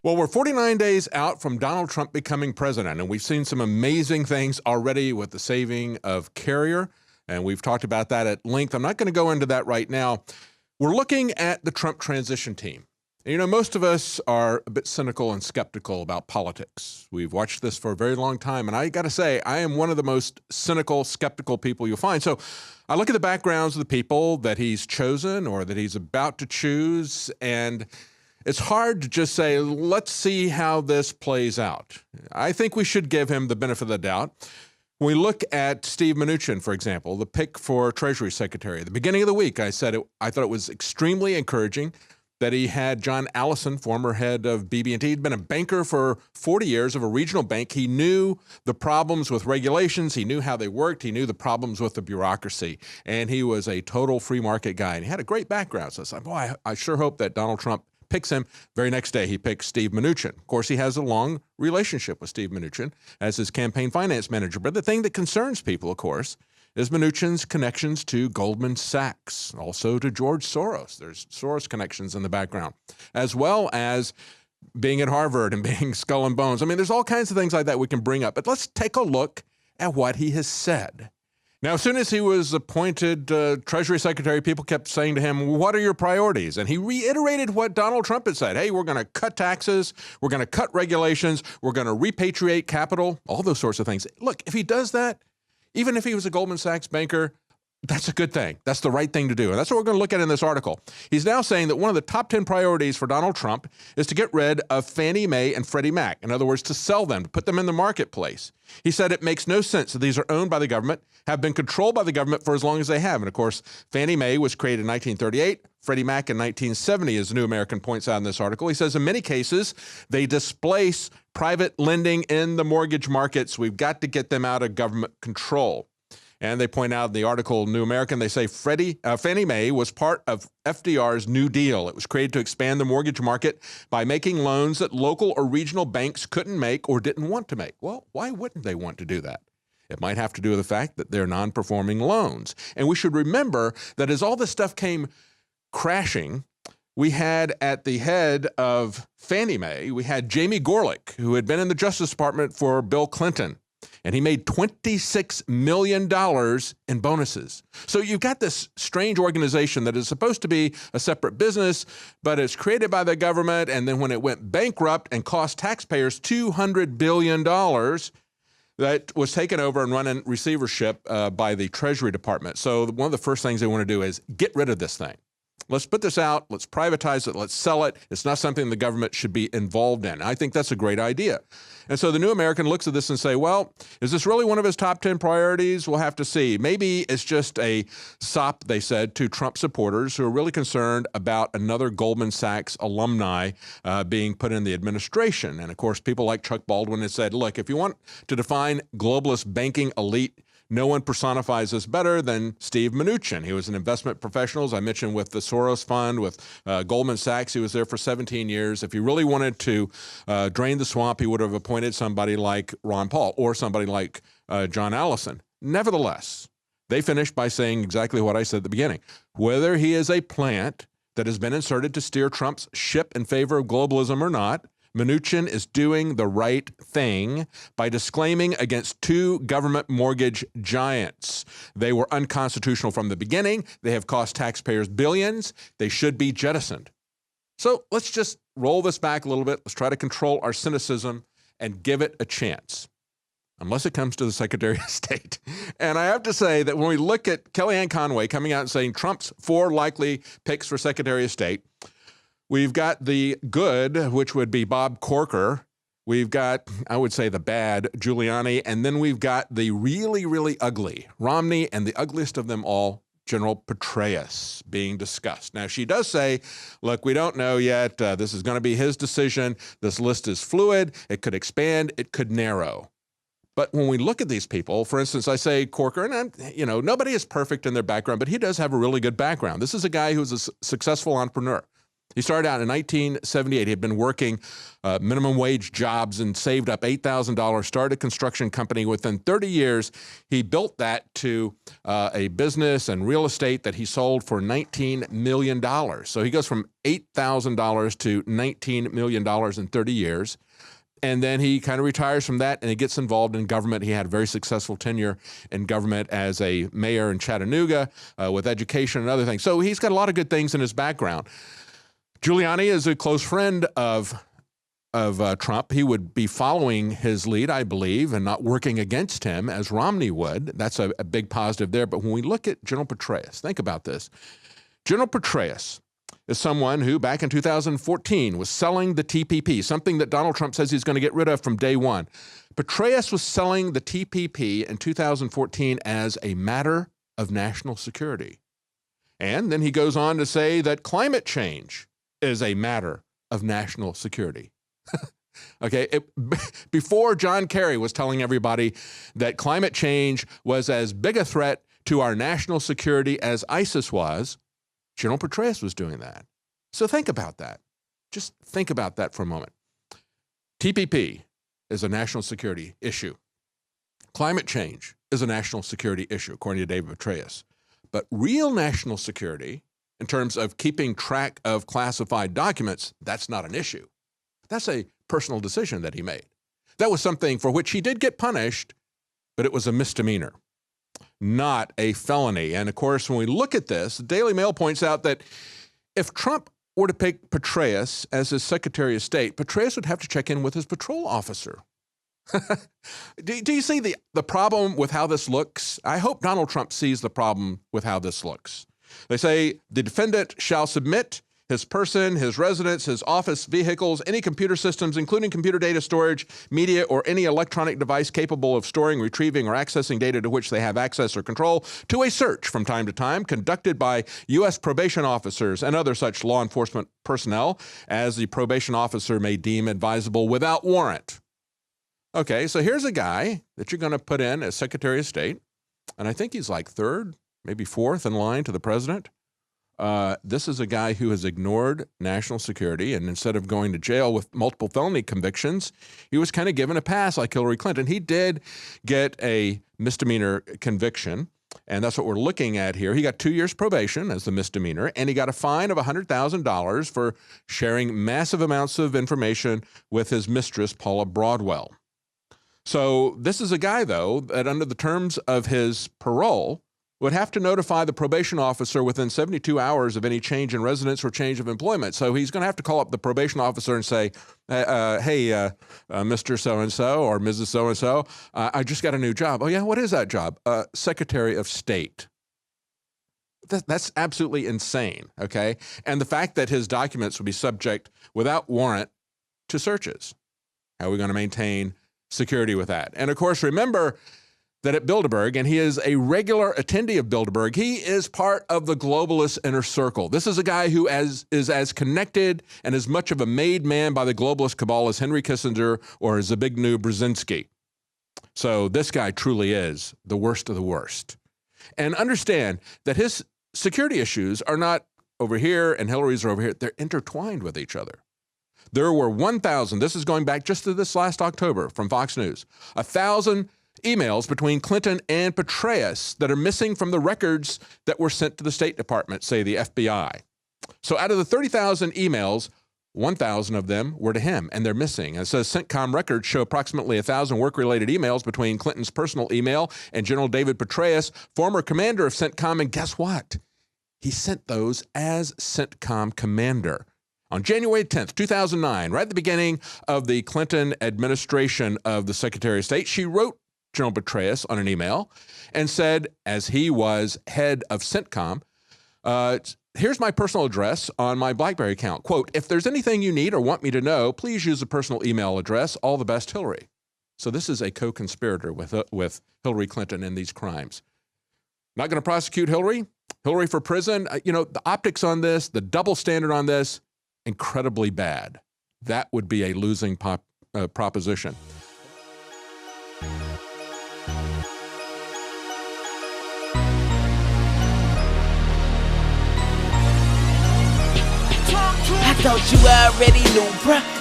Well, we're 49 days out from Donald Trump becoming president, and we've seen some amazing things already with the saving of Carrier, and we've talked about that at length. I'm not going to go into that right now. We're looking at the Trump transition team. And, you know, most of us are a bit cynical and skeptical about politics. We've watched this for a very long time, and I got to say, I am one of the most cynical, skeptical people you'll find. So I look at the backgrounds of the people that he's chosen or that he's about to choose, and it's hard to just say, let's see how this plays out. I think we should give him the benefit of the doubt. When we look at Steve Mnuchin, for example, the pick for Treasury Secretary, at the beginning of the week, I thought it was extremely encouraging that he had John Allison, former head of BB&T. He'd been a banker for 40 years of a regional bank. He knew the problems with regulations. He knew how they worked. He knew the problems with the bureaucracy. And he was a total free market guy. And he had a great background. So I said, boy, I sure hope that Donald Trump picks him. Very next day, he picks Steve Mnuchin. Of course, he has a long relationship with Steve Mnuchin as his campaign finance manager. But the thing that concerns people, of course, is Mnuchin's connections to Goldman Sachs, also to George Soros. There's Soros connections in the background, as well as being at Harvard and being skull and bones. I mean, there's all kinds of things like that we can bring up. But let's take a look at what he has said. Now, as soon as he was appointed Treasury Secretary, people kept saying to him, what are your priorities? And he reiterated what Donald Trump had said. Hey, we're going to cut taxes. We're going to cut regulations. We're going to repatriate capital, all those sorts of things. Look, if he does that, even if he was a Goldman Sachs banker, that's a good thing. That's the right thing to do. And that's what we're going to look at in this article. He's now saying that one of the top 10 priorities for Donald Trump is to get rid of Fannie Mae and Freddie Mac. In other words, to sell them, to put them in the marketplace. He said it makes no sense that these are owned by the government, have been controlled by the government for as long as they have. And of course, Fannie Mae was created in 1938, Freddie Mac in 1970, as New American points out in this article. He says in many cases, they displace private lending in the mortgage markets. We've got to get them out of government control. And they point out in the article, New American, they say Fannie Mae was part of FDR's New Deal. It was created to expand the mortgage market by making loans that local or regional banks couldn't make or didn't want to make. Well, why wouldn't they want to do that? It might have to do with the fact that they're non-performing loans. And we should remember that as all this stuff came crashing, we had at the head of Fannie Mae, we had Jamie Gorelick, who had been in the Justice Department for Bill Clinton. And he made $26 million in bonuses. So you've got this strange organization that is supposed to be a separate business, but it's created by the government. And then when it went bankrupt and cost taxpayers $200 billion, that was taken over and run in receivership by the Treasury Department. So one of the first things they want to do is get rid of this thing. Let's put this out. Let's privatize it. Let's sell it. It's not something the government should be involved in. I think that's a great idea. And so the New American looks at this and say, well, is this really one of his top 10 priorities? We'll have to see. Maybe it's just a sop, they said, to Trump supporters who are really concerned about another Goldman Sachs alumni being put in the administration. And of course, people like Chuck Baldwin have said, look, if you want to define globalist banking elite, no one personifies this better than Steve Mnuchin. He was an investment professional, as I mentioned, with the Soros Fund, with Goldman Sachs. He was there for 17 years. If he really wanted to drain the swamp, he would have appointed somebody like Ron Paul or somebody like John Allison. Nevertheless, they finished by saying exactly what I said at the beginning. Whether he is a plant that has been inserted to steer Trump's ship in favor of globalism or not, Mnuchin is doing the right thing by disclaiming against two government mortgage giants. They were unconstitutional from the beginning. They have cost taxpayers billions. They should be jettisoned. So let's just roll this back a little bit. Let's try to control our cynicism and give it a chance, unless it comes to the Secretary of State. And I have to say that when we look at Kellyanne Conway coming out and saying Trump's 4 likely picks for Secretary of State, we've got the good, which would be Bob Corker. We've got, I would say, the bad, Giuliani. And then we've got the really, really ugly, Romney, and the ugliest of them all, General Petraeus, being discussed. Now, she does say, look, we don't know yet. This is going to be his decision. This list is fluid. It could expand. It could narrow. But when we look at these people, for instance, I say Corker, and nobody is perfect in their background, but he does have a really good background. This is a guy who's a successful entrepreneur. He started out in 1978. He had been working minimum wage jobs and saved up $8,000, started a construction company. Within 30 years, he built that to a business and real estate that he sold for $19 million. So he goes from $8,000 to $19 million in 30 years. And then he kind of retires from that and he gets involved in government. He had a very successful tenure in government as a mayor in Chattanooga with education and other things. So he's got a lot of good things in his background. Giuliani is a close friend of Trump. He would be following his lead, I believe, and not working against him as Romney would. That's a big positive there. But when we look at General Petraeus, think about this. General Petraeus is someone who back in 2014 was selling the TPP, something that Donald Trump says he's going to get rid of from day one. Petraeus was selling the TPP in 2014 as a matter of national security. And then he goes on to say that climate change is a matter of national security. Okay, before John Kerry was telling everybody that climate change was as big a threat to our national security as ISIS was, General Petraeus was doing that. So think about that. Just think about that for a moment. TPP is a national security issue. Climate change is a national security issue, according to David Petraeus. But real national security, in terms of keeping track of classified documents, that's not an issue. That's a personal decision that he made. That was something for which he did get punished, but it was a misdemeanor, not a felony. And of course, when we look at this, the Daily Mail points out that if Trump were to pick Petraeus as his Secretary of State, Petraeus would have to check in with his patrol officer. Do you see the problem with how this looks? I hope Donald Trump sees the problem with how this looks. They say the defendant shall submit his person, his residence, his office vehicles, any computer systems, including computer data storage, media, or any electronic device capable of storing, retrieving, or accessing data to which they have access or control, to a search from time to time conducted by U.S. probation officers and other such law enforcement personnel as the probation officer may deem advisable without warrant. Okay, so here's a guy that you're going to put in as Secretary of State, and I think he's like third, maybe fourth in line to the president. This is a guy who has ignored national security, and instead of going to jail with multiple felony convictions, he was kind of given a pass like Hillary Clinton. He did get a misdemeanor conviction, and that's what we're looking at here. He got 2 years probation as the misdemeanor, and he got a fine of $100,000 for sharing massive amounts of information with his mistress, Paula Broadwell. So this is a guy, though, that under the terms of his parole would have to notify the probation officer within 72 hours of any change in residence or change of employment. So he's going to have to call up the probation officer and say, hey, Mr. So-and-so or Mrs. So-and-so, I just got a new job. Oh, yeah, what is that job? Secretary of State. That's absolutely insane, okay? And the fact that his documents would be subject without warrant to searches. How are we going to maintain security with that? And, of course, remember that at Bilderberg, and he is a regular attendee of Bilderberg, he is part of the globalist inner circle. This is a guy who is as connected and as much of a made man by the globalist cabal as Henry Kissinger or Zbigniew Brzezinski. So this guy truly is the worst of the worst. And understand that his security issues are not over here and Hillary's are over here. They're intertwined with each other. There were 1,000, this is going back just to this last October from Fox News, 1,000 emails between Clinton and Petraeus that are missing from the records that were sent to the State Department, say the FBI. So out of the 30,000 emails, 1,000 of them were to him, and they're missing. And it says CENTCOM records show approximately 1,000 work-related emails between Clinton's personal email and General David Petraeus, former commander of CENTCOM, and guess what? He sent those as CENTCOM commander. On January 10th, 2009, right at the beginning of the Clinton administration of the Secretary of State, she wrote General Petraeus on an email and said, as he was head of CENTCOM, here's my personal address on my BlackBerry account. Quote, if there's anything you need or want me to know, please use the personal email address. All the best, Hillary. So this is a co-conspirator with Hillary Clinton in these crimes. Not going to prosecute Hillary. Hillary for prison. The optics on this, the double standard on this, incredibly bad. That would be a losing proposition. Talk to thought you already knew, bruh.